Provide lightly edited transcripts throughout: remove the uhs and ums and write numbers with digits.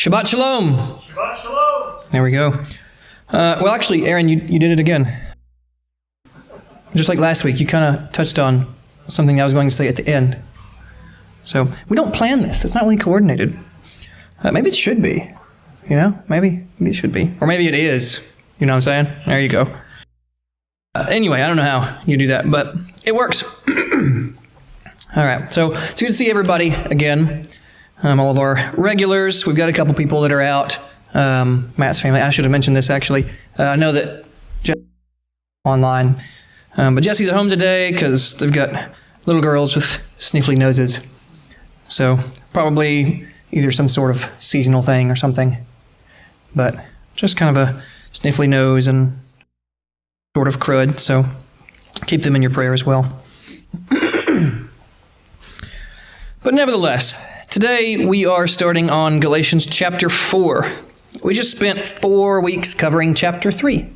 Shabbat Shalom. Shabbat Shalom. There we go. Well, actually, Aaron, you did it again. Just like last week, you kind of touched on something I was going to say at the end. So we don't plan this. It's not really coordinated. Maybe it should be. You know, maybe it should be. Or maybe it is. You know what I'm saying? There you go. Anyway, I don't know how you do that, but it works. All right, so it's good to see everybody again. All of our regulars. We've got a couple people that are out. Matt's family. I should have mentioned this, actually. I know that Jesse's online. But Jesse's at home today because they've got little girls with sniffly noses. So probably either some sort of seasonal thing or something. But just kind of a sniffly nose and sort of crud. So keep them in your prayer as well. But nevertheless, today we are starting on Galatians chapter 4. We just spent 4 weeks covering chapter 3.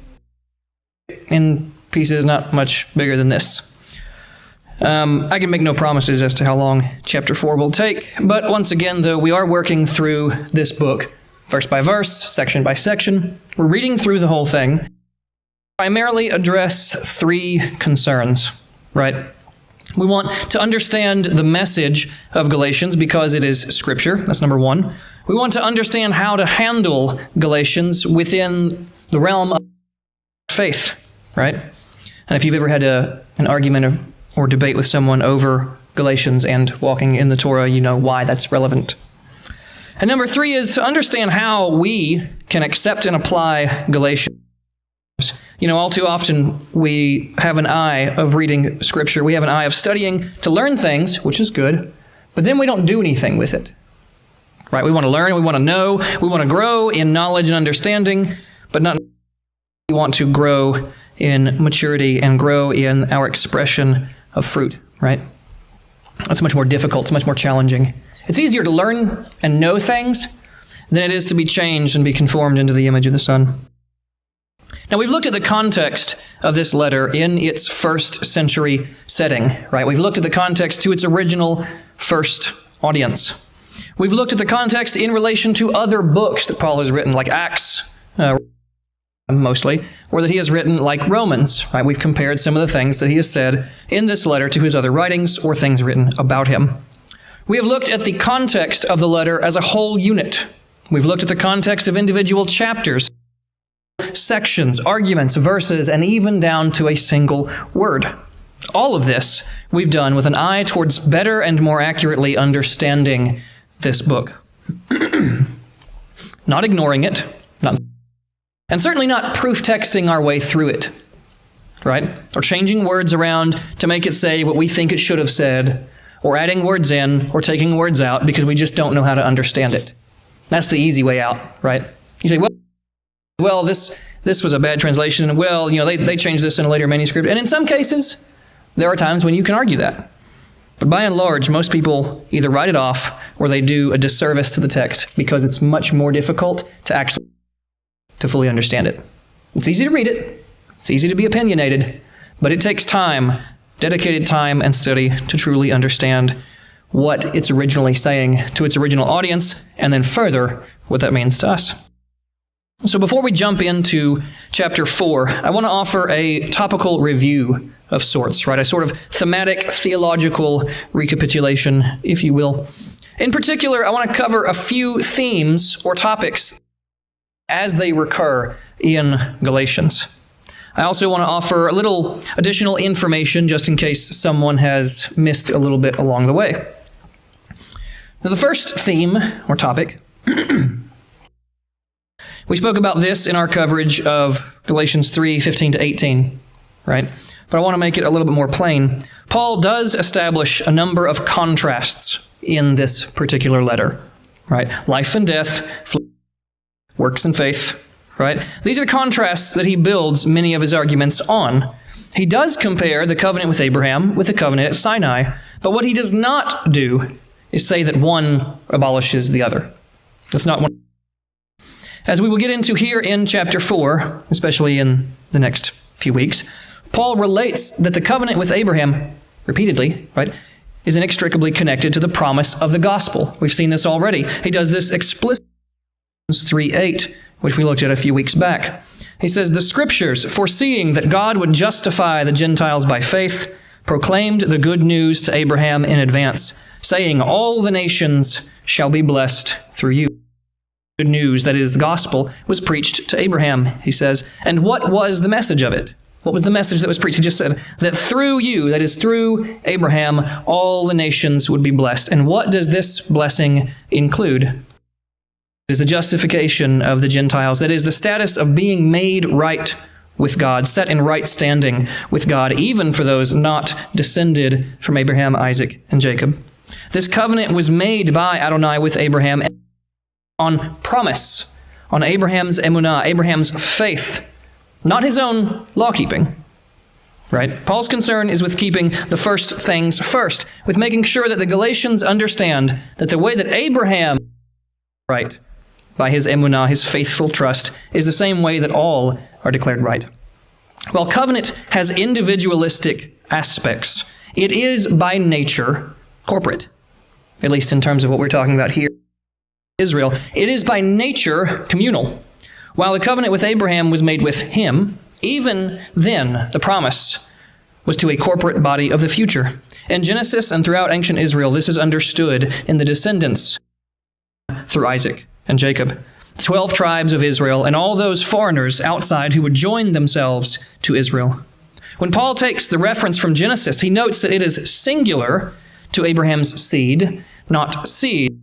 In pieces not much bigger than this. I can make no promises as to how long chapter 4 will take, but once again, though, we are working through this book, verse by verse, section by section. We're reading through the whole thing. Primarily address 3 concerns, right? We want to understand the message of Galatians because it is Scripture. That's number 1. We want to understand how to handle Galatians within the realm of faith, right? And if you've ever had an argument or debate with someone over Galatians and walking in the Torah, you know why that's relevant. And number 3 is to understand how we can accept and apply Galatians. You know, all too often we have an eye of reading Scripture. We have an eye of studying to learn things, which is good, but then we don't do anything with it. Right? We want to learn, we want to know, we want to grow in knowledge and understanding, but not we want to grow in maturity and grow in our expression of fruit, right? That's much more difficult. It's much more challenging. It's easier to learn and know things than it is to be changed and be conformed into the image of the Son. Now, we've looked at the context of this letter in its first century setting, right? We've looked at the context to its original first audience. We've looked at the context in relation to other books that Paul has written, like Acts, mostly, or that he has written like Romans, right? We've compared some of the things that he has said in this letter to his other writings or things written about him. We have looked at the context of the letter as a whole unit. We've looked at the context of individual chapters, sections, arguments, verses, and even down to a single word. All of this we've done with an eye towards better and more accurately understanding this book. Not ignoring it, and certainly not proof texting our way through it, right? Or changing words around to make it say what we think it should have said, or adding words in or taking words out because we just don't know how to understand it. That's the easy way out, right? You say, well, this was a bad translation, and well, you know, they changed this in a later manuscript. And in some cases, there are times when you can argue that. But by and large, most people either write it off or they do a disservice to the text because it's much more difficult to fully understand it. It's easy to read it. It's easy to be opinionated, but it takes time, dedicated time and study to truly understand what it's originally saying to its original audience, and then further, what that means to us. So before we jump into chapter 4, I want to offer a topical review of sorts, right? A sort of thematic, theological recapitulation, if you will. In particular, I want to cover a few themes or topics as they recur in Galatians. I also want to offer a little additional information just in case someone has missed a little bit along the way. Now, the first theme or topic, we spoke about this in our coverage of Galatians 3:15 to 18, right? But I want to make it a little bit more plain. Paul does establish a number of contrasts in this particular letter, right? Life and death, works and faith, right? These are contrasts that he builds many of his arguments on. He does compare the covenant with Abraham with the covenant at Sinai, but what he does not do is say that one abolishes the other. That's not one. As we will get into here in chapter 4, especially in the next few weeks, Paul relates that the covenant with Abraham, repeatedly, right, is inextricably connected to the promise of the gospel. We've seen this already. He does this explicitly 3:8, which we looked at a few weeks back. He says, "The Scriptures, foreseeing that God would justify the Gentiles by faith, proclaimed the good news to Abraham in advance, saying, all the nations shall be blessed through you." Good news, that is, the gospel, was preached to Abraham, he says. And what was the message of it? What was the message that was preached? He just said that through you, that is, through Abraham, all the nations would be blessed. And what does this blessing include? It is the justification of the Gentiles. That is, the status of being made right with God, set in right standing with God, even for those not descended from Abraham, Isaac, and Jacob. This covenant was made by Adonai with Abraham on promise, on Abraham's emunah, Abraham's faith, not his own law-keeping, right? Paul's concern is with keeping the first things first, with making sure that the Galatians understand that the way that Abraham right by his emunah, his faithful trust, is the same way that all are declared right. While covenant has individualistic aspects, it is by nature corporate, at least in terms of what we're talking about here. Israel, it is by nature communal. While the covenant with Abraham was made with him, even then the promise was to a corporate body of the future. In Genesis and throughout ancient Israel, this is understood in the descendants through Isaac and Jacob, 12 tribes of Israel, and all those foreigners outside who would join themselves to Israel. When Paul takes the reference from Genesis, he notes that it is singular to Abraham's seed, not seed.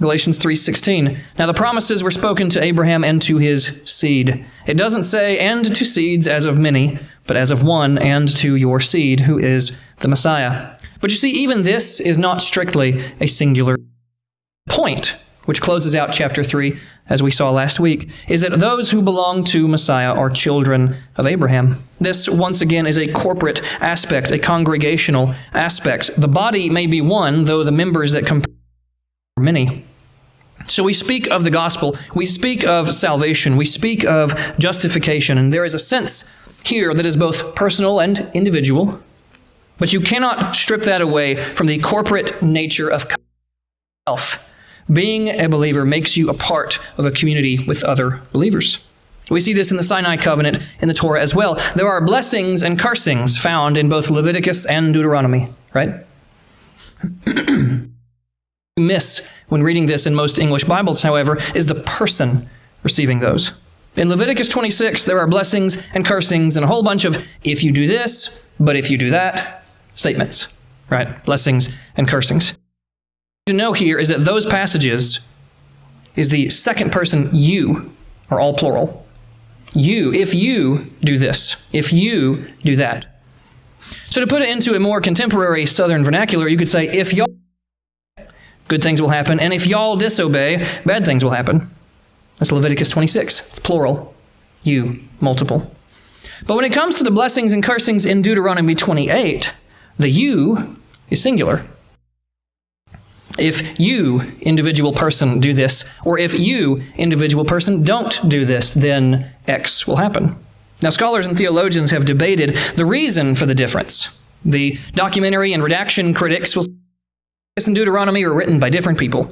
Galatians 3:16. Now the promises were spoken to Abraham and to his seed. It doesn't say, and to seeds as of many, but as of one, and to your seed, who is the Messiah. But you see, even this is not strictly a singular point, which closes out chapter 3, as we saw last week, is that those who belong to Messiah are children of Abraham. This, once again, is a corporate aspect, a congregational aspect. The body may be one, though the members that come are many. So we speak of the gospel, we speak of salvation, we speak of justification, and there is a sense here that is both personal and individual, but you cannot strip that away from the corporate nature of self. Being a believer makes you a part of a community with other believers. We see this in the Sinai covenant in the Torah as well. There are blessings and cursings found in both Leviticus and Deuteronomy, right? Miss when reading this in most English Bibles, however, is the person receiving those. In Leviticus 26, there are blessings and cursings and a whole bunch of if you do this, but if you do that, statements, right? Blessings and cursings. To know here is that those passages is the second person you are all plural. You, if you do this, if you do that. So to put it into a more contemporary Southern vernacular, you could say, if y'all good things will happen, and if y'all disobey, bad things will happen. That's Leviticus 26. It's plural. You, multiple. But when it comes to the blessings and cursings in Deuteronomy 28, the you is singular. If you, individual person, do this, or if you, individual person, don't do this, then X will happen. Now, scholars and theologians have debated the reason for the difference. The documentary and redaction critics will say this and Deuteronomy were written by different people,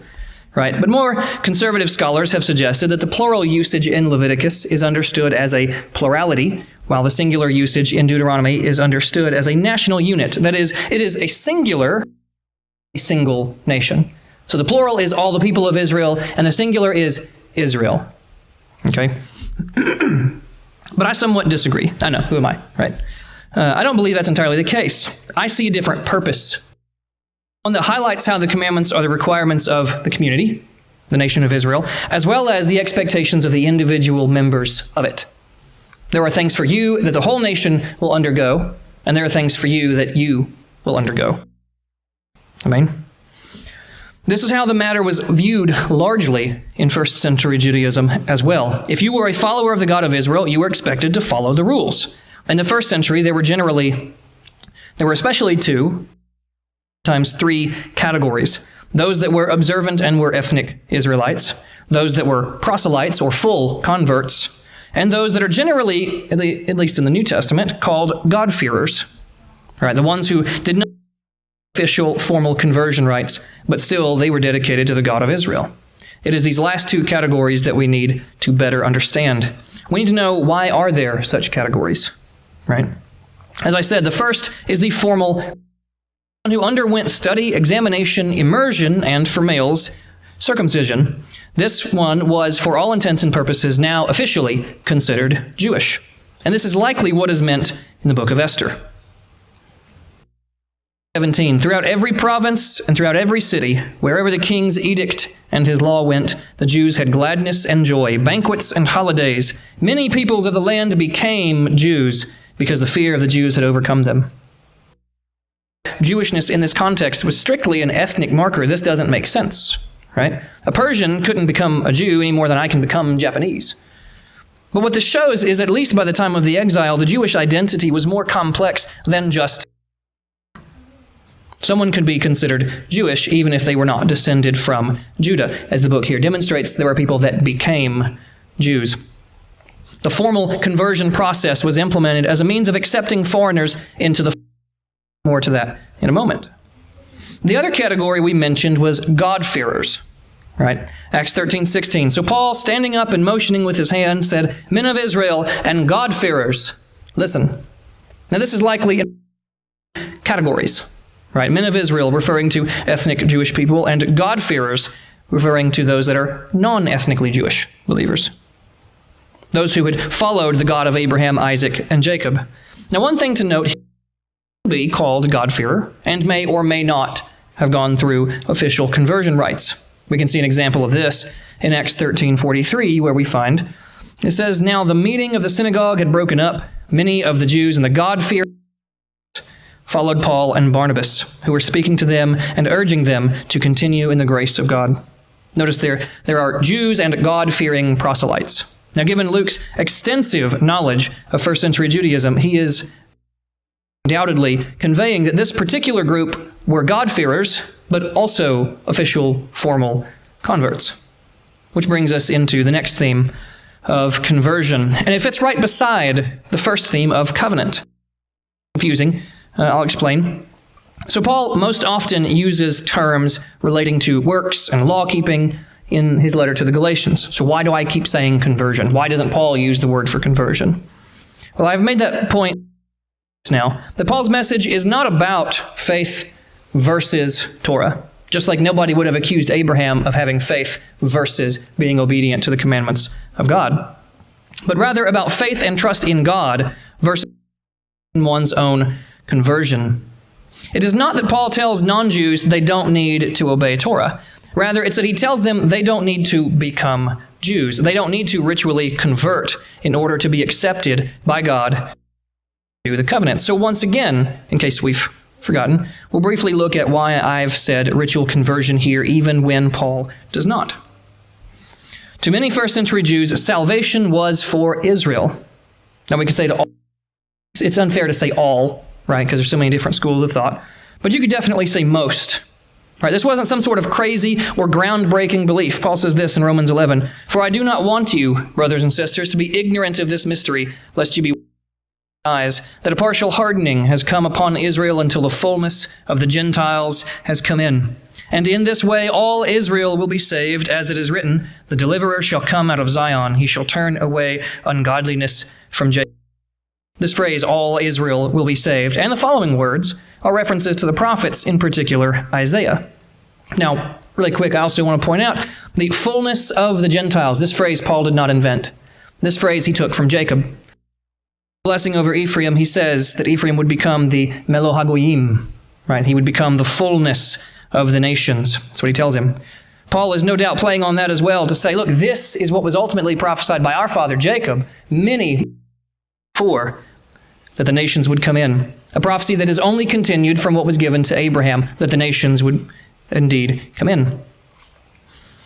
right? But more conservative scholars have suggested that the plural usage in Leviticus is understood as a plurality, while the singular usage in Deuteronomy is understood as a national unit. That is, it is a singular, a single nation. So the plural is all the people of Israel, and the singular is Israel. Okay? But I somewhat disagree. I know, who am I, right? I don't believe that's entirely the case. I see a different purpose. One that highlights how the commandments are the requirements of the community, the nation of Israel, as well as the expectations of the individual members of it. There are things for you that the whole nation will undergo, and there are things for you that you will undergo. Amen. This is how the matter was viewed largely in first century Judaism as well. If you were a follower of the God of Israel, you were expected to follow the rules. In the first century, there were especially two, sometimes three categories. Those that were observant and were ethnic Israelites, those that were proselytes or full converts, and those that are generally, at least in the New Testament, called God-fearers. Right, the ones who did not have official formal conversion rites, but still they were dedicated to the God of Israel. It is these last two categories that we need to better understand. We need to know, why are there such categories, right? As I said, the first is the formal, one who underwent study, examination, immersion, and for males, circumcision. This one was, for all intents and purposes, now officially considered Jewish. And this is likely what is meant in the book of Esther. 17. Throughout every province and throughout every city, wherever the king's edict and his law went, the Jews had gladness and joy, banquets and holidays. Many peoples of the land became Jews because the fear of the Jews had overcome them. Jewishness in this context was strictly an ethnic marker. This doesn't make sense, right? A Persian couldn't become a Jew any more than I can become Japanese. But what this shows is, at least by the time of the exile, the Jewish identity was more complex than just someone could be considered Jewish even if they were not descended from Judah. As the book here demonstrates, there were people that became Jews. The formal conversion process was implemented as a means of accepting foreigners into the... More to that in a moment. The other category we mentioned was God-fearers, right? Acts 13:16. So Paul, standing up and motioning with his hand, said, "Men of Israel and God-fearers, listen." Now this is likely in categories. Right, men of Israel referring to ethnic Jewish people, and God-fearers referring to those that are non-ethnically Jewish believers. Those who had followed the God of Abraham, Isaac, and Jacob. Now, one thing to note, he can be called God-fearer and may or may not have gone through official conversion rites. We can see an example of this in Acts 13:43, where we find, it says, "Now the meeting of the synagogue had broken up. Many of the Jews and the God-fearers followed Paul and Barnabas, who were speaking to them and urging them to continue in the grace of God." Notice there are Jews and God-fearing proselytes. Now, given Luke's extensive knowledge of first century Judaism, he is undoubtedly conveying that this particular group were God-fearers, but also official, formal converts. Which brings us into the next theme of conversion. And it fits right beside the first theme of covenant. Confusing. I'll explain. So Paul most often uses terms relating to works and law-keeping in his letter to the Galatians. So why do I keep saying conversion? Why doesn't Paul use the word for conversion? Well, I've made that point now, that Paul's message is not about faith versus Torah. Just like nobody would have accused Abraham of having faith versus being obedient to the commandments of God. But rather about faith and trust in God versus in one's own conversion. It is not that Paul tells non-Jews they don't need to obey Torah. Rather, it's that he tells them they don't need to become Jews. They don't need to ritually convert in order to be accepted by God to the covenant. So once again, in case we've forgotten, we'll briefly look at why I've said ritual conversion here, even when Paul does not. To many first century Jews, salvation was for Israel. Now we can say to all, it's unfair to say all, right? Because there's so many different schools of thought. But you could definitely say most. Right? This wasn't some sort of crazy or groundbreaking belief. Paul says this in Romans 11, "For I do not want you, brothers and sisters, to be ignorant of this mystery, lest you be eyes, that a partial hardening has come upon Israel until the fullness of the Gentiles has come in. And in this way all Israel will be saved, as it is written, the deliverer shall come out of Zion. He shall turn away ungodliness from Jacob." This phrase, all Israel will be saved, and the following words are references to the prophets, in particular Isaiah. Now, really quick, I also want to point out the fullness of the Gentiles. This phrase Paul did not invent. This phrase he took from Jacob. Blessing over Ephraim, he says that Ephraim would become the Melo HaGoyim, right? He would become the fullness of the nations. That's what he tells him. Paul is no doubt playing on that as well to say, look, this is what was ultimately prophesied by our father Jacob many before, that the nations would come in. A prophecy that is only continued from what was given to Abraham, that the nations would indeed come in.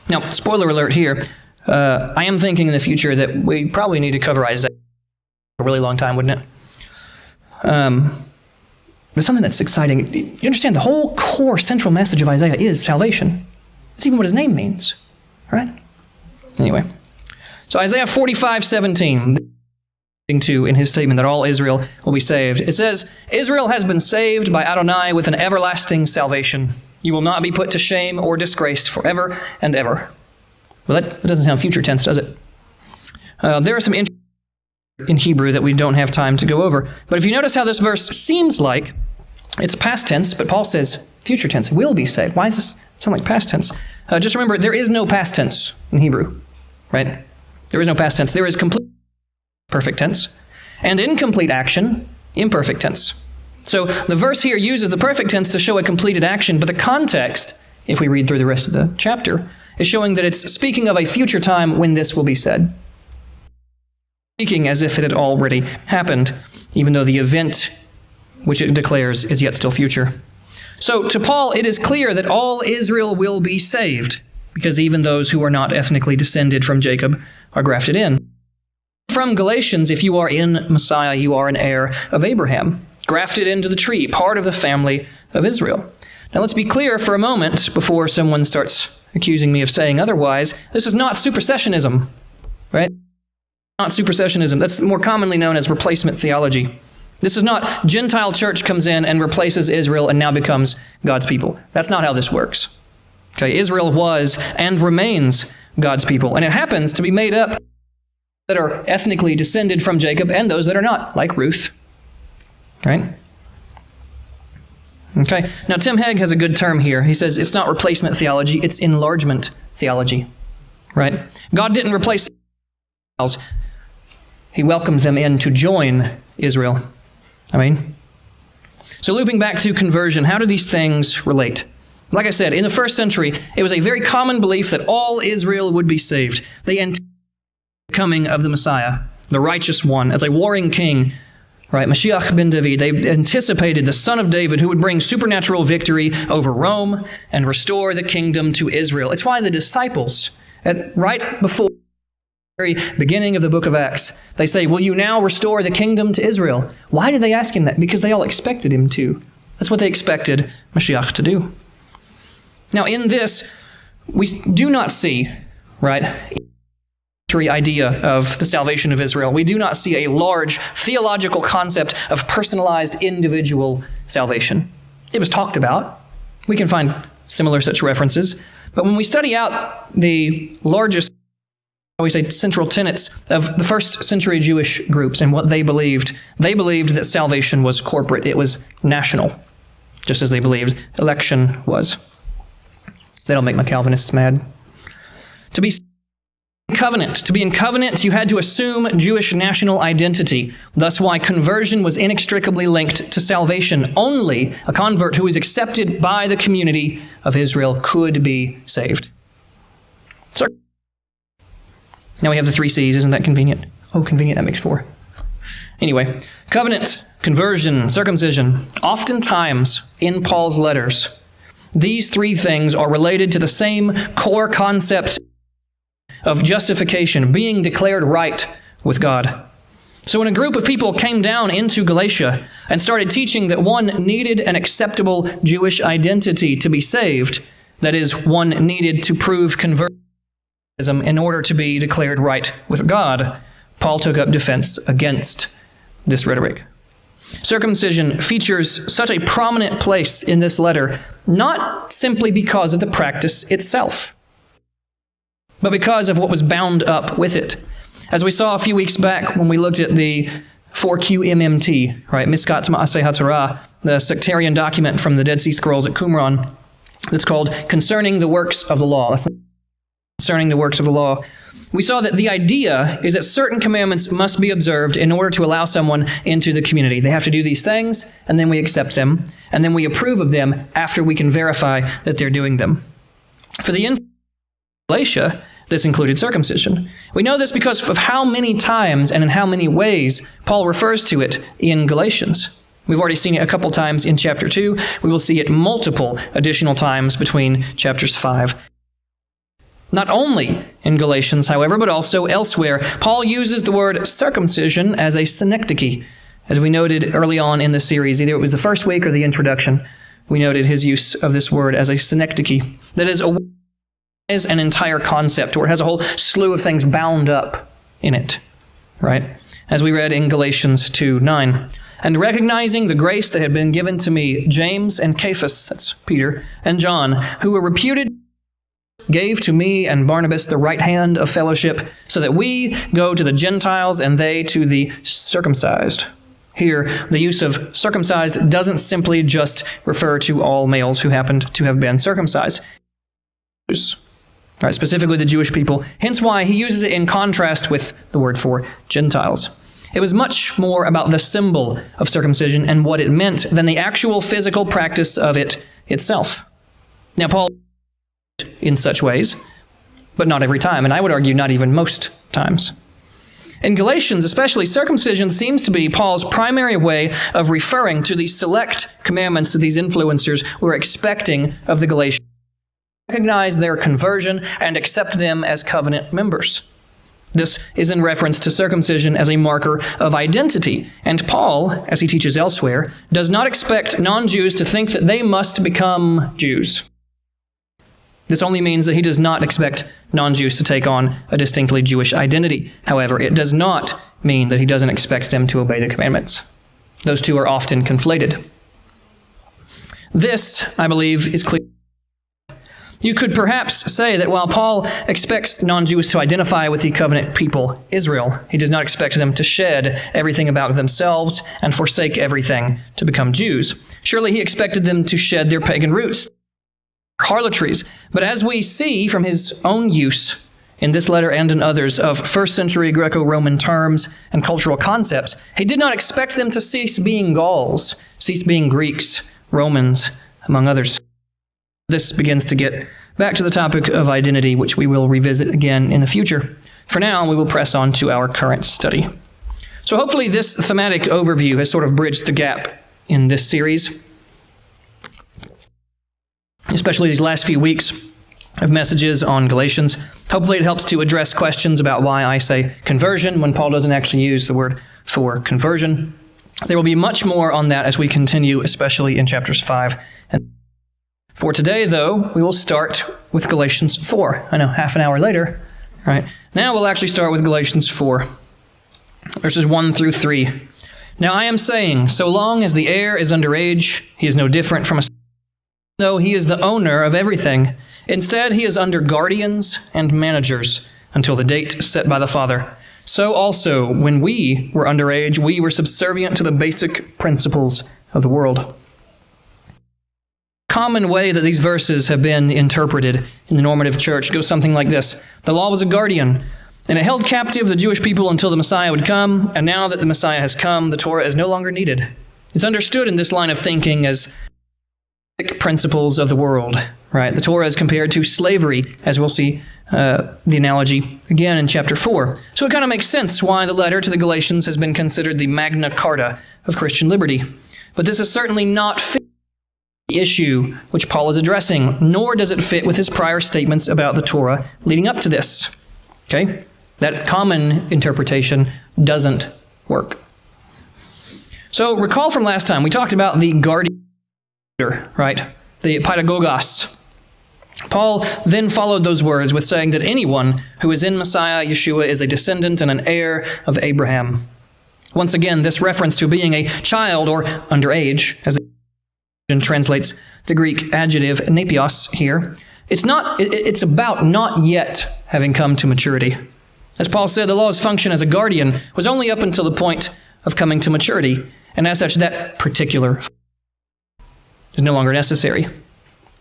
Now, spoiler alert here, I am thinking in the future that we probably need to cover Isaiah for a really long time, wouldn't it? But something that's exciting, you understand the whole core central message of Isaiah is salvation. It's even what his name means, right? Anyway, so Isaiah 45:17. To in his statement that all Israel will be saved. It says, "Israel has been saved by Adonai with an everlasting salvation. You will not be put to shame or disgraced forever and ever." Well, that doesn't sound future tense, does it? There are some in Hebrew that we don't have time to go over. But if you notice how this verse seems like it's past tense, but Paul says future tense, will be saved. Why does this sound like past tense? Just remember, there is no past tense in Hebrew, right? There is no past tense. There is complete perfect tense and incomplete action, imperfect tense. So the verse here uses the perfect tense to show a completed action, but the context, if we read through the rest of the chapter, is showing that it's speaking of a future time when this will be said. Speaking as if it had already happened, even though the event which it declares is yet still future. So to Paul, it is clear that all Israel will be saved, because even those who are not ethnically descended from Jacob are grafted in. From Galatians, if you are in Messiah, you are an heir of Abraham, grafted into the tree, part of the family of Israel. Now let's be clear for a moment before someone starts accusing me of saying otherwise. This is not supersessionism, right? Not supersessionism. That's more commonly known as replacement theology. This is not Gentile church comes in and replaces Israel and now becomes God's people. That's not how this works. Okay, Israel was and remains God's people, and it happens to be made up that are ethnically descended from Jacob and those that are not, like Ruth. Right? Okay. Now, Tim Hegg has a good term here. He says it's not replacement theology, it's enlargement theology. Right? God didn't replace Israel. He welcomed them in to join Israel. So looping back to conversion, how do these things relate? Like I said, in the first century, it was a very common belief that all Israel would be saved. They anticipated the coming of the Messiah, the righteous one, as a warring king, right? Mashiach ben David. They anticipated the son of David who would bring supernatural victory over Rome and restore the kingdom to Israel. It's why the disciples, right before the very beginning of the book of Acts, they say, will you now restore the kingdom to Israel? Why did they ask him that? Because they all expected him to. That's what they expected Mashiach to do. Now in this, we do not see, right, idea of the salvation of Israel. We do not see a large theological concept of personalized individual salvation. It was talked about. We can find similar such references. But when we study out the largest, we say, central tenets of the first century Jewish groups and what they believed that salvation was corporate. It was national, just as they believed election was. That'll make my Calvinists mad. To be in covenant, you had to assume Jewish national identity. Thus why conversion was inextricably linked to salvation. Only a convert who is accepted by the community of Israel could be saved. So, now we have the 3 C's. Isn't that convenient? Oh, convenient. That makes 4. Anyway, covenant, conversion, circumcision. Oftentimes in Paul's letters, these 3 things are related to the same core concept of justification, being declared right with God. So when a group of people came down into Galatia and started teaching that one needed an acceptable Jewish identity to be saved, that is, one needed to prove conversion in order to be declared right with God, Paul took up defense against this rhetoric. Circumcision features such a prominent place in this letter, not simply because of the practice itself, but because of what was bound up with it. As we saw a few weeks back when we looked at the 4QMMT, right, Miskat Ma'aseh HaTorah, the sectarian document from the Dead Sea Scrolls at Qumran, that's called Concerning the Works of the Law. That's concerning the works of the law. We saw that the idea is that certain commandments must be observed in order to allow someone into the community. They have to do these things, and then we accept them, and then we approve of them after we can verify that they're doing them. For the Galatia, this included circumcision. We know this because of how many times and in how many ways Paul refers to it in Galatians. We've already seen it a couple times in chapter 2. We will see it multiple additional times between chapters 5. Not only in Galatians, however, but also elsewhere, Paul uses the word circumcision as a synecdoche. As we noted early on in the series, either it was the first week or the introduction, we noted his use of this word as a synecdoche. That is an entire concept, or it has a whole slew of things bound up in it, right? As we read in Galatians 2:9. And recognizing the grace that had been given to me, James and Cephas, that's Peter, and John, who were reputed gave to me and Barnabas the right hand of fellowship, so that we go to the Gentiles and they to the circumcised. Here, the use of circumcised doesn't simply just refer to all males who happened to have been circumcised. Right, specifically the Jewish people, hence why he uses it in contrast with the word for Gentiles. It was much more about the symbol of circumcision and what it meant than the actual physical practice of it itself. Now, Paul in such ways, but not every time, and I would argue not even most times. In Galatians especially, circumcision seems to be Paul's primary way of referring to the select commandments that these influencers were expecting of the Galatians. Recognize their conversion and accept them as covenant members. This is in reference to circumcision as a marker of identity, and Paul, as he teaches elsewhere, does not expect non-Jews to think that they must become Jews. This only means that he does not expect non-Jews to take on a distinctly Jewish identity. However, it does not mean that he doesn't expect them to obey the commandments. Those two are often conflated. This, I believe, is clear. You could perhaps say that while Paul expects non-Jews to identify with the covenant people, Israel, he does not expect them to shed everything about themselves and forsake everything to become Jews. Surely he expected them to shed their pagan roots, harlotries. But as we see from his own use in this letter and in others of first century Greco-Roman terms and cultural concepts, he did not expect them to cease being Gauls, cease being Greeks, Romans, among others. This begins to get back to the topic of identity, which we will revisit again in the future. For now, we will press on to our current study. So hopefully this thematic overview has sort of bridged the gap in this series, especially these last few weeks of messages on Galatians. Hopefully it helps to address questions about why I say conversion when Paul doesn't actually use the word for conversion. There will be much more on that as we continue, especially in chapters 5 and for today, though, we will start with Galatians 4. I know, half an hour later, right? Now we'll actually start with Galatians 4, verses 1 through 3. Now I am saying, so long as the heir is underage, he is no different from a slave, though he is the owner of everything. Instead, he is under guardians and managers until the date set by the father. So also, when we were underage, we were subservient to the basic principles of the world. Common way that these verses have been interpreted in the normative church goes something like this. The law was a guardian, and it held captive the Jewish people until the Messiah would come, and now that the Messiah has come, the Torah is no longer needed. It's understood in this line of thinking as principles of the world, right? The Torah is compared to slavery, as we'll see the analogy again in chapter 4. So it kind of makes sense why the letter to the Galatians has been considered the Magna Carta of Christian liberty. But this is certainly not the issue which Paul is addressing, nor does it fit with his prior statements about the Torah leading up to this. Okay? That common interpretation doesn't work. So recall from last time, we talked about the guardian, right? The pedagogos. Paul then followed those words with saying that anyone who is in Messiah Yeshua is a descendant and an heir of Abraham. Once again, this reference to being a child or underage, as translates the Greek adjective nepios here. It's about not yet having come to maturity. As Paul said, the law's function as a guardian was only up until the point of coming to maturity, and as such, that particular is no longer necessary.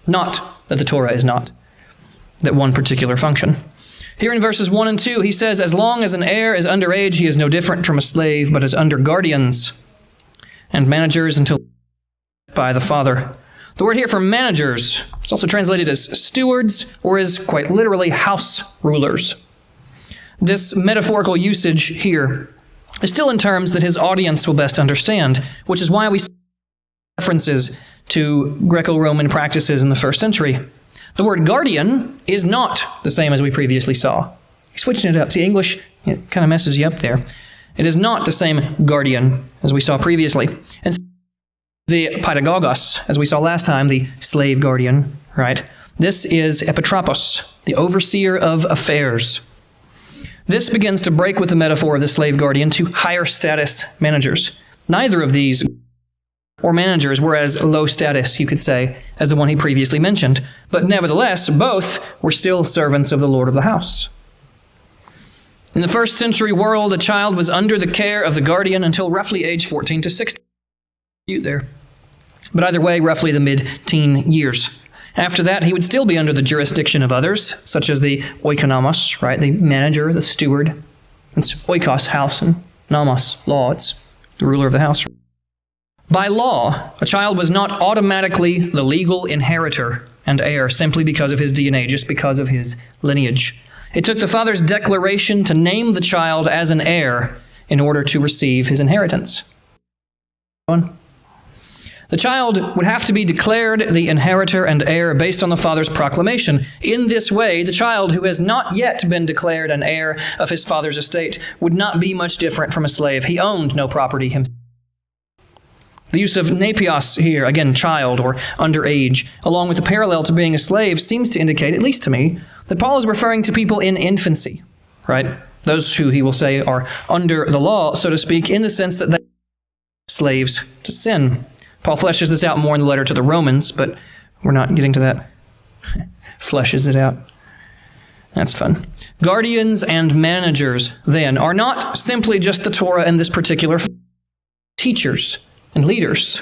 Not that the Torah is not that one particular function. Here in verses 1 and 2, he says, as long as an heir is underage, he is no different from a slave, but is under guardians and managers until by the Father. The word here for managers is also translated as stewards, or is quite literally house rulers. This metaphorical usage here is still in terms that his audience will best understand, which is why we see references to Greco-Roman practices in the first century. The word guardian is not the same as we previously saw. He's switching it up. See, English kind of messes you up there. It is not the same guardian as we saw previously. And the pedagogos, as we saw last time, the slave guardian, right? This is epitropos, the overseer of affairs. This begins to break with the metaphor of the slave guardian to higher status managers. Neither of these or managers were as low status, you could say, as the one he previously mentioned. But nevertheless, both were still servants of the Lord of the house. In the first century world, a child was under the care of the guardian until roughly age 14 to 16. There. But either way, roughly the mid-teen years. After that, he would still be under the jurisdiction of others, such as the oikonomos, right? The manager, the steward. It's oikos, house, and nomos, law. It's the ruler of the house. By law, a child was not automatically the legal inheritor and heir simply because of his DNA, just because of his lineage. It took the father's declaration to name the child as an heir in order to receive his inheritance. The child would have to be declared the inheritor and heir based on the father's proclamation. In this way, the child who has not yet been declared an heir of his father's estate would not be much different from a slave. He owned no property himself. The use of nepios here, again, child or underage, along with the parallel to being a slave, seems to indicate, at least to me, that Paul is referring to people in infancy, right? Those who he will say are under the law, so to speak, in the sense that they are slaves to sin. Paul fleshes this out more in the letter to the Romans, but we're not getting to that. Fleshes it out. That's fun. Guardians and managers, then, are not simply just the Torah in this particular teachers and leaders,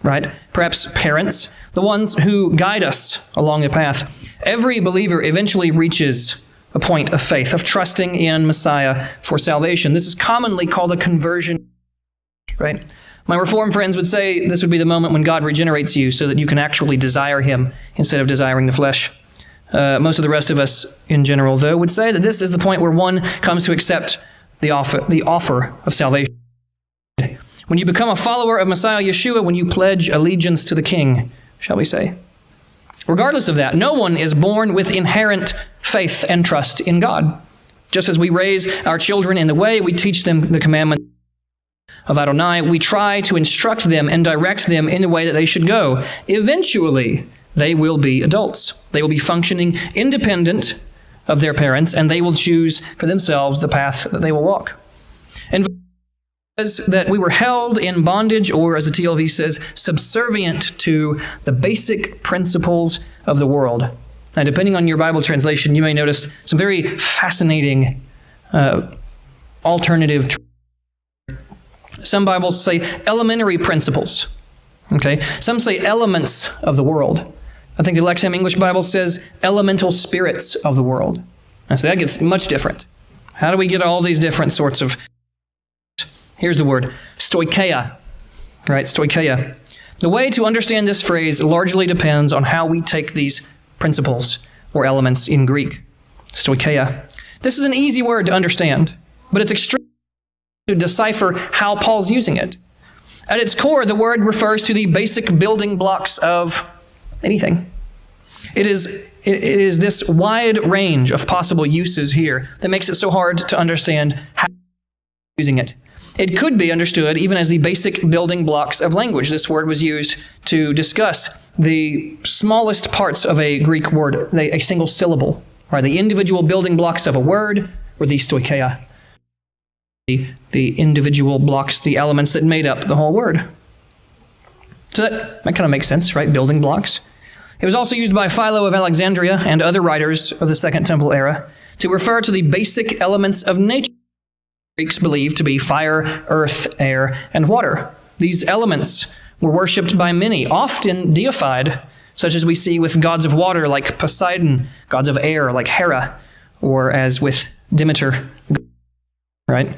right? Perhaps parents, the ones who guide us along the path. Every believer eventually reaches a point of faith, of trusting in Messiah for salvation. This is commonly called a conversion, right? My Reformed friends would say this would be the moment when God regenerates you so that you can actually desire Him instead of desiring the flesh. Most of the rest of us in general, though, would say that this is the point where one comes to accept the offer of salvation. When you become a follower of Messiah Yeshua, when you pledge allegiance to the King, shall we say. Regardless of that, no one is born with inherent faith and trust in God. Just as we raise our children in the way, we teach them the commandments of Adonai, we try to instruct them and direct them in the way that they should go. Eventually, they will be adults. They will be functioning independent of their parents, and they will choose for themselves the path that they will walk. And says that we were held in bondage, or as the TLV says, subservient to the basic principles of the world. Now, depending on your Bible translation, you may notice some very fascinating alternative. Some Bibles say elementary principles. Okay, some say elements of the world. I think the Lexham English Bible says elemental spirits of the world. And so that gets much different. How do we get all these different sorts of... Here's the word, stoicheia, right? Stoicheia. The way to understand this phrase largely depends on how we take these principles or elements in Greek. Stoicheia. This is an easy word to understand, but it's extremely hard to decipher how Paul's using it. At its core, the word refers to the basic building blocks of anything. It is this wide range of possible uses here that makes it so hard to understand how using it. It could be understood even as the basic building blocks of language. This word was used to discuss the smallest parts of a Greek word, a single syllable, right? The individual building blocks of a word were the stoicheia. The individual blocks, the elements that made up the whole word. So that kind of makes sense, right? Building blocks. It was also used by Philo of Alexandria and other writers of the Second Temple era to refer to the basic elements of nature. Greeks believed to be fire, earth, air, and water. These elements were worshipped by many, often deified, such as we see with gods of water like Poseidon, gods of air like Hera, or as with Demeter, right?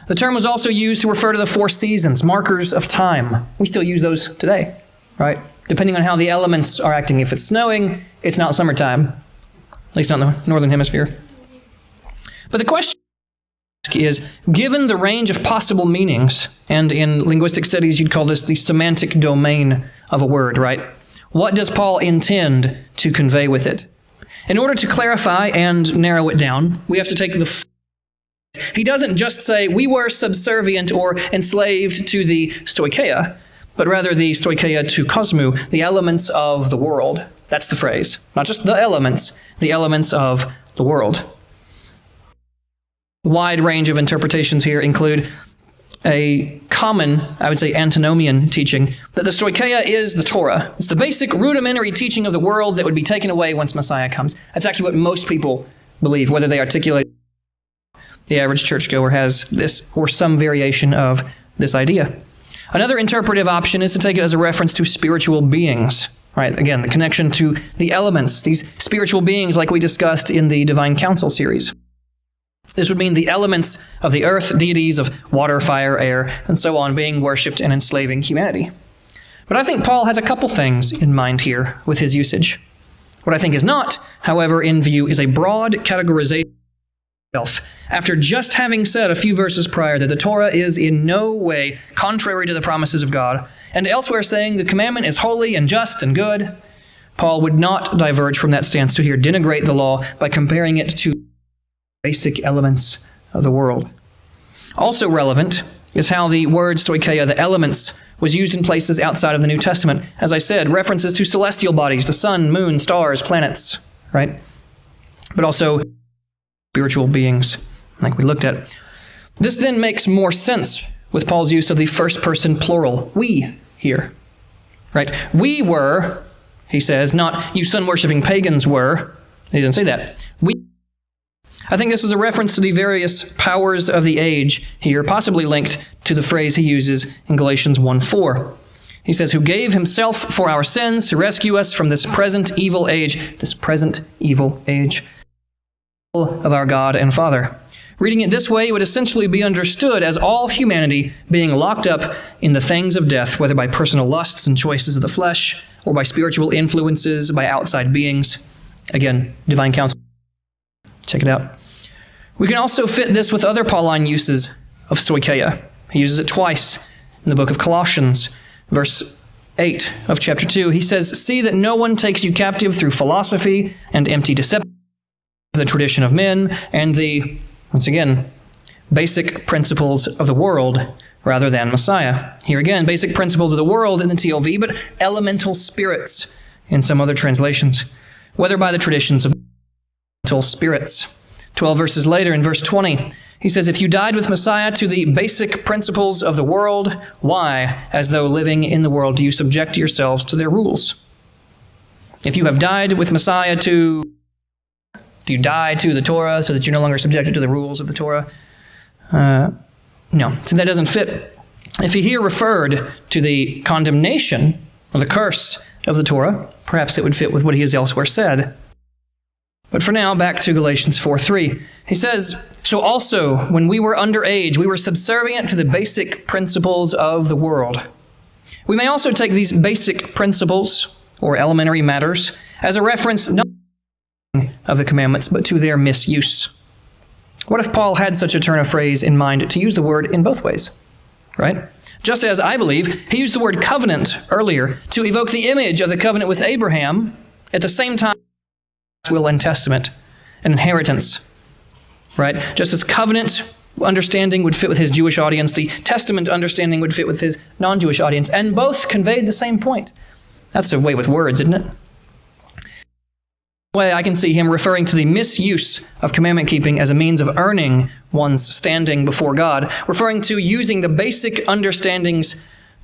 The term was also used to refer to the 4 seasons, markers of time. We still use those today, right? Depending on how the elements are acting. If it's snowing, it's not summertime, at least not in the northern hemisphere. But the question is, given the range of possible meanings, and in linguistic studies you'd call this the semantic domain of a word, right? What does Paul intend to convey with it? In order to clarify and narrow it down, we have to take he doesn't just say we were subservient or enslaved to the stoicheia, but rather the stoicheia to cosmou, the elements of the world. That's the phrase. Not just the elements of the world. Wide range of interpretations here include a common, I would say, antinomian teaching that the stoicheia is the Torah. It's the basic rudimentary teaching of the world that would be taken away once Messiah comes. That's actually what most people believe, whether they articulate. The average churchgoer has this or some variation of this idea. Another interpretive option is to take it as a reference to spiritual beings. Right? Again, the connection to the elements, these spiritual beings like we discussed in the Divine Council series. This would mean the elements of the earth, deities of water, fire, air, and so on, being worshipped and enslaving humanity. But I think Paul has a couple things in mind here with his usage. What I think is not, however, in view is a broad categorization of itself, after just having said a few verses prior that the Torah is in no way contrary to the promises of God, and elsewhere saying the commandment is holy and just and good. Paul would not diverge from that stance to here denigrate the law by comparing it to basic elements of the world. Also relevant is how the word stoicheia, the elements, was used in places outside of the New Testament. As I said, references to celestial bodies, the sun, moon, stars, planets, right? But also spiritual beings, like we looked at. This then makes more sense with Paul's use of the first person plural, we, here, right? We were, he says, not you sun-worshipping pagans were. He didn't say that. We. I think this is a reference to the various powers of the age here, possibly linked to the phrase he uses in Galatians 1:4. He says, who gave himself for our sins to rescue us from this present evil age of our God and Father. Reading it this way would essentially be understood as all humanity being locked up in the things of death, whether by personal lusts and choices of the flesh, or by spiritual influences, by outside beings. Again, Divine Council. Check it out. We can also fit this with other Pauline uses of stoicheia. He uses it twice in the book of Colossians, verse 8 of chapter 2. He says, see that no one takes you captive through philosophy and empty deception, the tradition of men, and the, once again, basic principles of the world rather than Messiah. Here again, basic principles of the world in the TLV, but elemental spirits in some other translations, whether by the traditions of elemental spirits. 12 verses later, in verse 20, he says, if you died with Messiah to the basic principles of the world, why, as though living in the world, do you subject yourselves to their rules? If you have died with Messiah do you die to the Torah so that you're no longer subjected to the rules of the Torah? No, so that doesn't fit. If he here referred to the condemnation or the curse of the Torah, perhaps it would fit with what he has elsewhere said. But for now, back to Galatians 4:3. He says, so also, when we were underage, we were subservient to the basic principles of the world. We may also take these basic principles, or elementary matters, as a reference not of the commandments, but to their misuse. What if Paul had such a turn of phrase in mind to use the word in both ways, right? Just as I believe he used the word covenant earlier to evoke the image of the covenant with Abraham, at the same time, will and testament, and inheritance, right? Just as covenant understanding would fit with his Jewish audience, the testament understanding would fit with his non-Jewish audience, and both conveyed the same point. That's a way with words, isn't it? Way I can see him referring to the misuse of commandment keeping as a means of earning one's standing before God, referring to using the basic understandings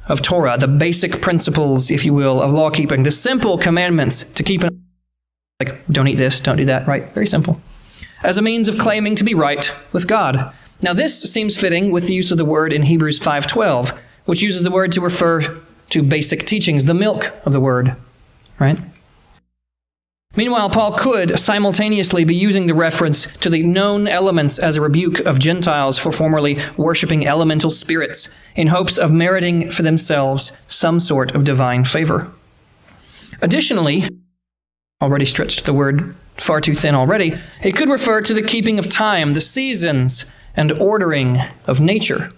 of Torah, the basic principles, if you will, of law keeping, the simple commandments to keep an like, don't eat this, don't do that, right? Very simple. As a means of claiming to be right with God. Now this seems fitting with the use of the word in Hebrews 5:12, which uses the word to refer to basic teachings, the milk of the word, right? Meanwhile, Paul could simultaneously be using the reference to the known elements as a rebuke of Gentiles for formerly worshiping elemental spirits in hopes of meriting for themselves some sort of divine favor. Additionally, already stretched the word far too thin already, it could refer to the keeping of time, the seasons, and ordering of nature,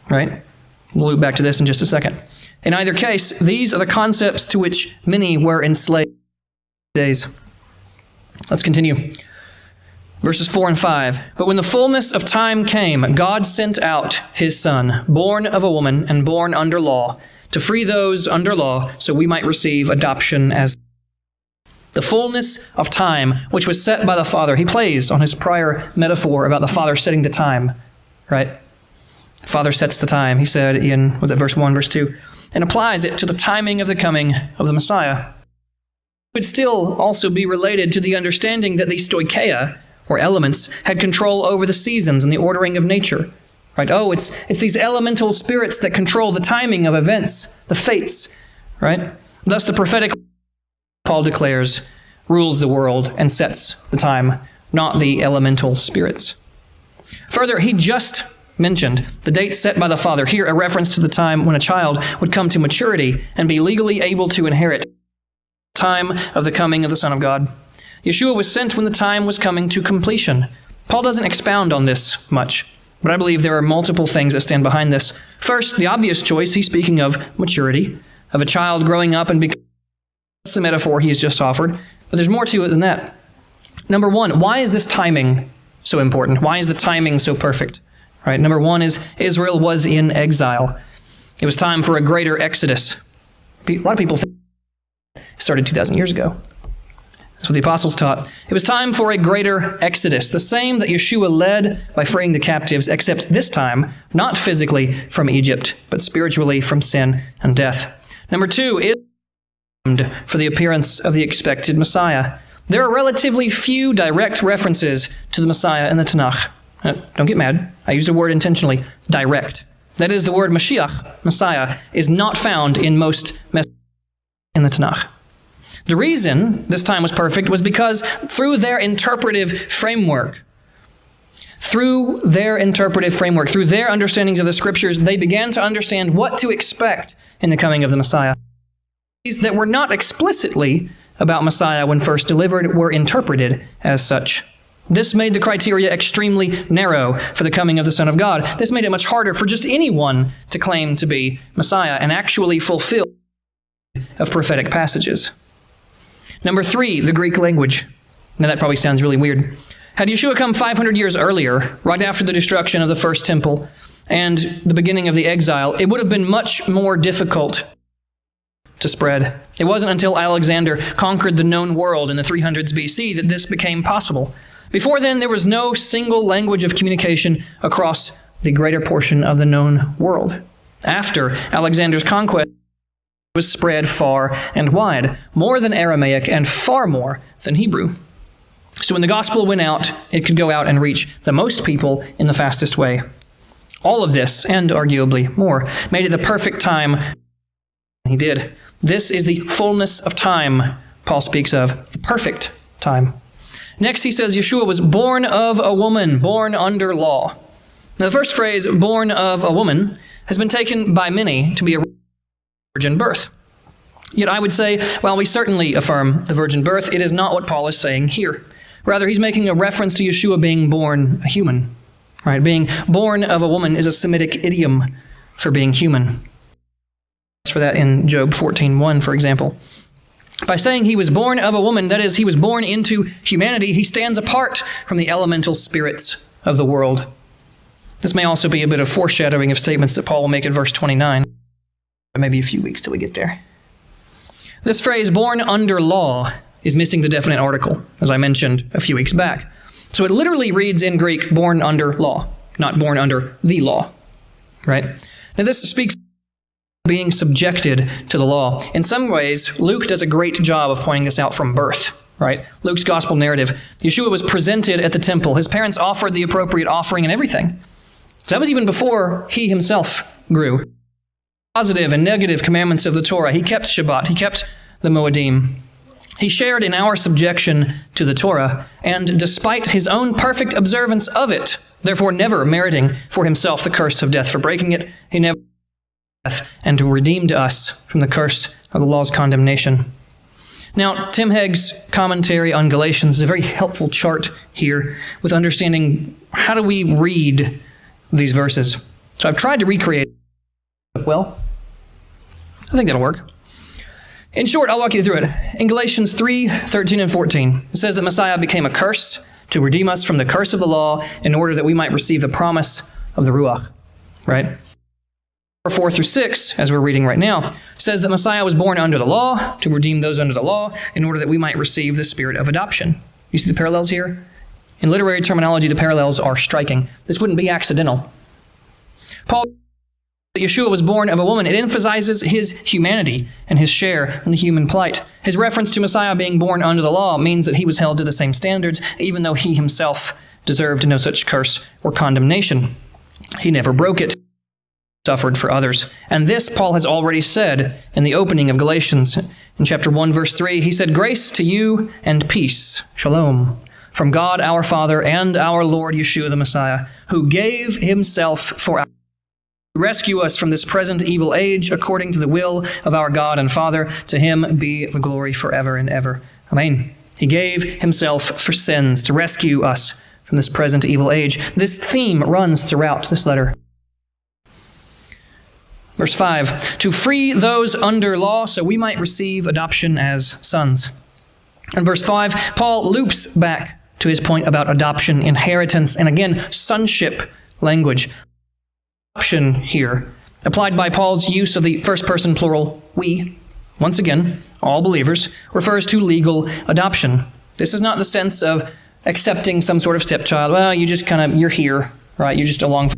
right? We'll loop back to this in just a second. In either case, these are the concepts to which many were enslaved days. Let's continue. Verses 4 and 5. But when the fullness of time came, God sent out his Son, born of a woman and born under law, to free those under law so we might receive adoption as the fullness of time, which was set by the Father. He plays on his prior metaphor about the Father setting the time, right? Father sets the time, he said in, was it verse 1, verse 2, and applies it to the timing of the coming of the Messiah. It would still also be related to the understanding that the stoicheia, or elements, had control over the seasons and the ordering of nature. Right? Oh, it's these elemental spirits that control the timing of events, the fates. Right? Thus the prophetic, Paul declares, rules the world and sets the time, not the elemental spirits. Further, he just mentioned the date set by the Father, here a reference to the time when a child would come to maturity and be legally able to inherit, the time of the coming of the Son of God. Yeshua was sent when the time was coming to completion. Paul doesn't expound on this much, but I believe there are multiple things that stand behind this. First, the obvious choice, he's speaking of maturity, of a child growing up and becoming. That's the metaphor he's just offered, but there's more to it than that. Number one, why is this timing so important? Why is the timing so perfect? Right. Number one is Israel was in exile. It was time for a greater exodus. A lot of people think it started 2,000 years ago. That's what the apostles taught. It was time for a greater exodus, the same that Yeshua led by freeing the captives, except this time, not physically from Egypt, but spiritually from sin and death. Number two is for the appearance of the expected Messiah. There are relatively few direct references to the Messiah in the Tanakh. Don't get mad. I used a word intentionally, direct. That is, the word Mashiach, Messiah, is not found in most messages in the Tanakh. The reason this time was perfect was because through their interpretive framework, through their understandings of the Scriptures, they began to understand what to expect in the coming of the Messiah. These that were not explicitly about Messiah when first delivered were interpreted as such. This made the criteria extremely narrow for the coming of the Son of God. This made it much harder for just anyone to claim to be Messiah and actually fulfill of prophetic passages. Number three, the Greek language. Now that probably sounds really weird. Had Yeshua come 500 years earlier, right after the destruction of the first temple and the beginning of the exile, it would have been much more difficult to spread. It wasn't until Alexander conquered the known world in the 300s BC that this became possible. Before then, there was no single language of communication across the greater portion of the known world. After Alexander's conquest, it was spread far and wide, more than Aramaic and far more than Hebrew. So when the gospel went out, it could go out and reach the most people in the fastest way. All of this, and arguably more, made it the perfect time he did. This is the fullness of time Paul speaks of, the perfect time. Next, he says Yeshua was born of a woman, born under law. Now, the first phrase, born of a woman, has been taken by many to be a virgin birth. Yet I would say, while we certainly affirm the virgin birth, it is not what Paul is saying here. Rather, he's making a reference to Yeshua being born a human. Right? Being born of a woman is a Semitic idiom for being human. For that in Job 14:1, for example. By saying he was born of a woman, that is, he was born into humanity, he stands apart from the elemental spirits of the world. This may also be a bit of foreshadowing of statements that Paul will make in verse 29. Maybe a few weeks till we get there. This phrase, born under law, is missing the definite article, as I mentioned a few weeks back. So it literally reads in Greek, born under law, not born under the law. Right? Now this speaks being subjected to the law. In some ways, Luke does a great job of pointing this out from birth, right? Luke's gospel narrative. Yeshua was presented at the temple. His parents offered the appropriate offering and everything. So that was even before he himself grew. Positive and negative commandments of the Torah. He kept Shabbat. He kept the Moedim. He shared in our subjection to the Torah, and despite his own perfect observance of it, therefore never meriting for himself the curse of death for breaking it, he never and redeemed us from the curse of the law's condemnation. Now, Tim Hegg's commentary on Galatians is a very helpful chart here with understanding how do we read these verses. So I've tried to recreate it. Well, I think that'll work. In short, I'll walk you through it. In Galatians 3:13 and 14, it says that Messiah became a curse to redeem us from the curse of the law in order that we might receive the promise of the Ruach. Right? 4 through 6, as we're reading right now, says that Messiah was born under the law to redeem those under the law in order that we might receive the spirit of adoption. You see the parallels here? In literary terminology, the parallels are striking. This wouldn't be accidental. Paul, that Yeshua was born of a woman, it emphasizes his humanity and his share in the human plight. His reference to Messiah being born under the law means that he was held to the same standards, even though he himself deserved no such curse or condemnation. He never broke it, suffered for others. And this Paul has already said in the opening of Galatians. In chapter 1, verse 3, he said, "Grace to you and peace, shalom, from God our Father and our Lord Yeshua the Messiah, who gave himself for us to rescue us from this present evil age according to the will of our God and Father. To him be the glory forever and ever. Amen." He gave himself for sins to rescue us from this present evil age. This theme runs throughout this letter. Verse 5, to free those under law so we might receive adoption as sons. In verse 5, Paul loops back to his point about adoption, inheritance, and again, sonship language. Adoption here, applied by Paul's use of the first person plural, we, once again, all believers, refers to legal adoption. This is not the sense of accepting some sort of stepchild. Well, you're here, right? You're just along.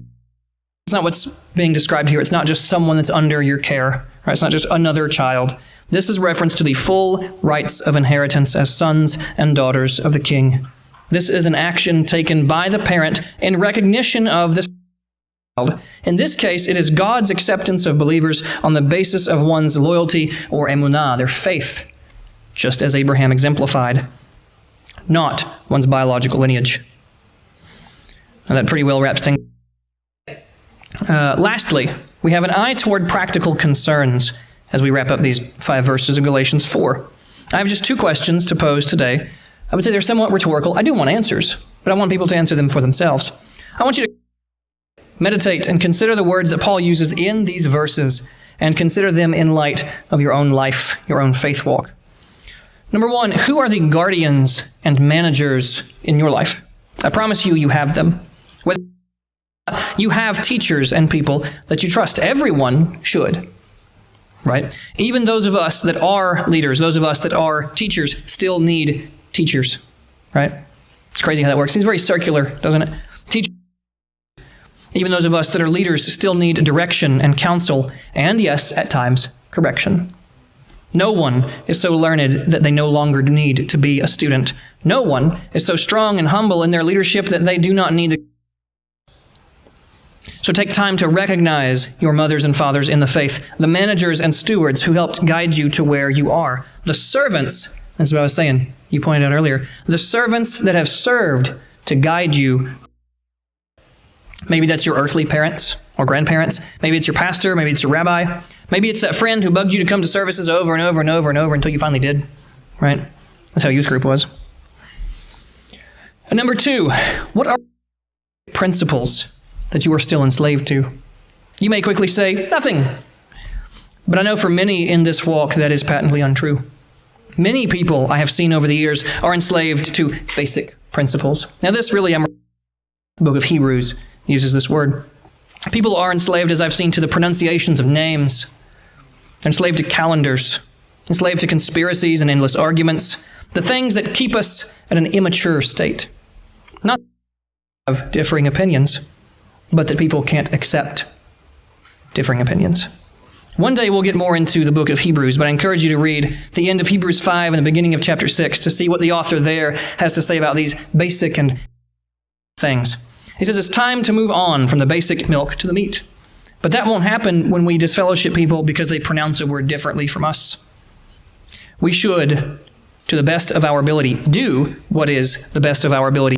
It's not what's being described here. It's not just someone that's under your care, right? It's not just another child. This is reference to the full rights of inheritance as sons and daughters of the king. This is an action taken by the parent in recognition of this child. In this case, it is God's acceptance of believers on the basis of one's loyalty or emunah, their faith, just as Abraham exemplified, not one's biological lineage. Now that pretty well wraps things. Lastly, we have an eye toward practical concerns as we wrap up these 5 verses of Galatians 4. I have just 2 questions to pose today. I would say they're somewhat rhetorical. I do want answers, but I want people to answer them for themselves. I want you to meditate and consider the words that Paul uses in these verses and consider them in light of your own life, your own faith walk. Number 1, who are the guardians and managers in your life? I promise you, you have them. Whether you have teachers and people that you trust. Everyone should, right? Even those of us that are leaders, those of us that are teachers, still need teachers, right? It's crazy how that works. It's very circular, doesn't it? Teachers, even those of us that are leaders, still need direction and counsel, and yes, at times, correction. No one is so learned that they no longer need to be a student. No one is so strong and humble in their leadership that they do not need the. So take time to recognize your mothers and fathers in the faith, the managers and stewards who helped guide you to where you are, the servants, that's what I was saying, you pointed out earlier, the servants that have served to guide you. Maybe that's your earthly parents or grandparents. Maybe it's your pastor. Maybe it's your rabbi. Maybe it's that friend who bugged you to come to services over and over and over and over until you finally did, right? That's how youth group was. And number 2, what are principles that you are still enslaved to? You may quickly say, nothing. But I know for many in this walk that is patently untrue. Many people I have seen over the years are enslaved to basic principles. Now this really, the book of Hebrews uses this word. People are enslaved, as I've seen, to the pronunciations of names. They're enslaved to calendars, enslaved to conspiracies and endless arguments, the things that keep us at an immature state. Not of differing opinions, but that people can't accept differing opinions. One day we'll get more into the book of Hebrews, but I encourage you to read the end of Hebrews 5 and the beginning of chapter 6 to see what the author there has to say about these basic and things. He says it's time to move on from the basic milk to the meat. But that won't happen when we disfellowship people because they pronounce a word differently from us. We should, to the best of our ability, do what is the best of our ability,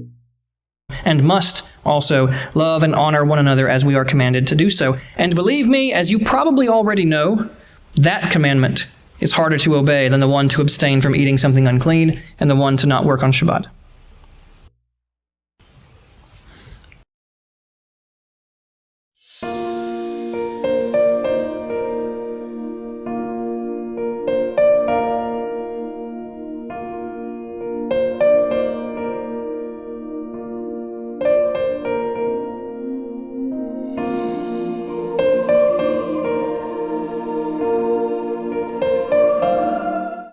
and must also love and honor one another as we are commanded to do so. And believe me, as you probably already know, that commandment is harder to obey than the one to abstain from eating something unclean and the one to not work on Shabbat.